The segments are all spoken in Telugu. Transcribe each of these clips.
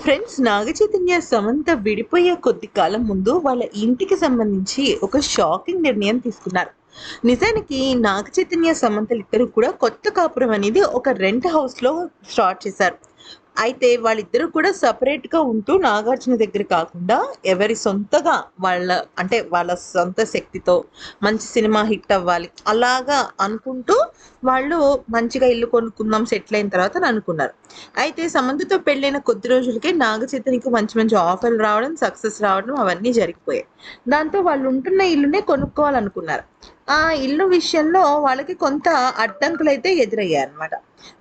ఫ్రెండ్స్, నాగచైతన్య సమంత విడిపోయే కొద్ది కాలం ముందు వాళ్ళ ఇంటికి సంబంధించి ఒక షాకింగ్ నిర్ణయం తీసుకున్నారు. నిజానికి నాగచైతన్య సమంతలిద్దరూ కూడా కొత్త కాపురం అనేది ఒక రెంట్ హౌస్‌లో స్టార్ట్ చేశారు. అయితే వాళ్ళిద్దరూ కూడా సెపరేట్‌గా ఉంటూ నాగార్జున దగ్గర కాకుండా ఎవరి సొంతగా వాళ్ళ అంటే వాళ్ళ సొంత శక్తితో మంచి సినిమా హిట్ అవ్వాలి. అలాగా అనుకుంటూ వాళ్ళు మంచిగా ఇల్లు కొనుక్కుందాం సెటిల్ అయిన తర్వాత అని అనుకున్నారు. అయితే సమంతతో పెళ్ళైన కొద్ది రోజులకే నాగచైతన్యకి మంచి మంచి ఆఫర్‌లు రావడం, సక్సెస్ రావడం అవన్నీ జరిగిపోయాయి. దాంతో వాళ్ళు ఉంటున్న ఇల్లునే కొనుక్కోవాలనుకున్నారు. ఆ ఇల్లు విషయంలో వాళ్ళకి కొంత అడ్డంకులైతే ఎదురయ్యాయన్నమాట.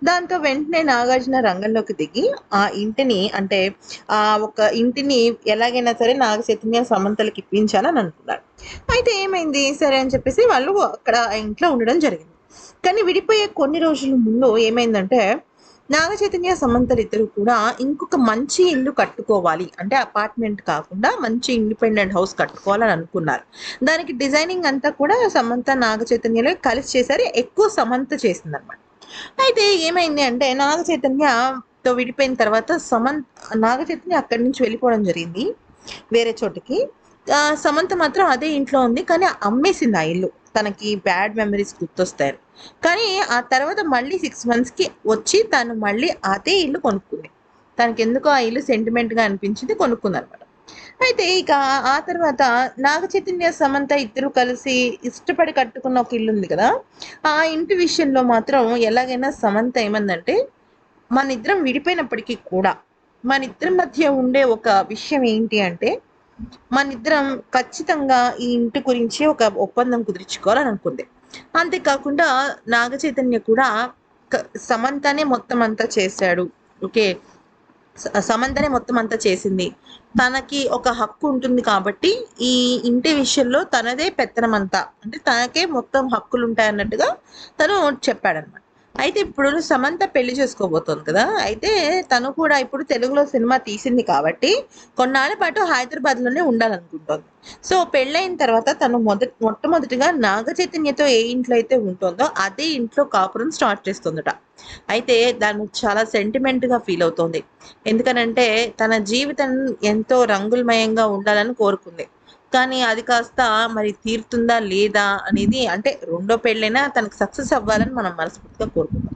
దాంతో వెంటనే నాగార్జున రంగంలోకి దిగి ఆ ఇంటిని అంటే ఒక ఇంటిని ఎలాగైనా సరే నాగ చైతన్య సమంతలకి ఇప్పించాలని అనుకున్నారు. అయితే ఏమైంది సరే అని చెప్పేసి వాళ్ళు అక్కడ ఆ ఇంట్లో ఉండడం జరిగింది. కానీ విడిపోయే కొన్ని రోజుల ముందు ఏమైందంటే నాగ చైతన్య సమంతలిద్దరూ కూడా ఇంకొక మంచి ఇల్లు కట్టుకోవాలి. అంటే అపార్ట్మెంట్ కాకుండా మంచి ఇండిపెండెంట్ హౌస్ కట్టుకోవాలని అనుకున్నారు. దానికి డిజైనింగ్ అంతా కూడా సమంత, నాగ చైతన్యలే కలిసి చేశారు. ఎక్కువ సమంత చేసిందనమాట. అయితే ఏమైంది అంటే నాగ చైతన్యతో విడిపోయిన తర్వాత నాగ చైతన్య అక్కడి నుంచి వెళ్ళిపోవడం జరిగింది వేరే చోటుకి. సమంత మాత్రం అదే ఇంట్లో ఉంది. కానీ అమ్మేసింది ఆ ఇల్లు. తనకి బ్యాడ్ మెమరీస్ గుర్తొస్తాయని. కానీ ఆ తర్వాత మళ్ళీ 6 మంత్స్‌కి వచ్చి తను మళ్ళీ అదే ఇల్లు కొనుక్కుంది. తనకెందుకో ఆ ఇల్లు సెంటిమెంట్‌గా అనిపించింది కొనుక్కుందనమాట. అయితే ఇక ఆ తర్వాత నాగ చైతన్య, సమంత ఇద్దరు కలిసి ఇష్టపడి కట్టుకున్న ఒక ఇల్లుంది కదా! ఆ ఇంటి విషయంలో మాత్రం ఎలాగైనా సమంత ఏమందంటే, మనిద్దరం విడిపోయినప్పటికీ కూడా, మనిద్దరి మధ్య ఉండే ఒక విషయం ఏంటి అంటే, మనిద్దరం ఖచ్చితంగా ఈ ఇంటి గురించి ఒక ఒప్పందం కుదుర్చుకోవాలని అనుకుంది. అంతేకాకుండా నాగ చైతన్య కూడా క సమంతనే మొత్తం అంతా చేశాడు. ఓకే. సమంతనే మొత్తం అంతా చేసింది. తనకి ఒక హక్కు ఉంటుంది కాబట్టి, ఈ ఇంటి విషయంలో తనదే పెత్తనమంతా. అంటే తనకే మొత్తం హక్కులుంటాయన్నట్టుగా తను చెప్పాడనమాట. అయితే ఇప్పుడు సమంత పెళ్లి చేసుకోబోతోంది కదా! అయితే తను కూడా ఇప్పుడు తెలుగులో సినిమా తీసింది కాబట్టి, కొన్నాళ్ల పాటు హైదరాబాద్‌లోనే ఉండాలనుకుంటోంది. సో, పెళ్లయిన తర్వాత తను మొట్టమొదటిగా నాగ చైతన్యతో ఏ ఇంట్లో అయితే ఉంటోందో, అదే ఇంట్లో కాపురం స్టార్ట్ చేస్తుందట. అయితే దాన్ని చాలా సెంటిమెంట్‌గా ఫీల్ అవుతోంది. ఎందుకనంటే తన జీవితం ఎంతో రంగులమయంగా ఉండాలని కోరుకుంది. కానీ అది కాస్త మరి తీరుతుందా లేదా అనేది అంటే రెండో పెళ్ళైనా తనకి సక్సెస్ అవ్వాలని మనం మనస్ఫూర్తిగా కోరుకుందాం.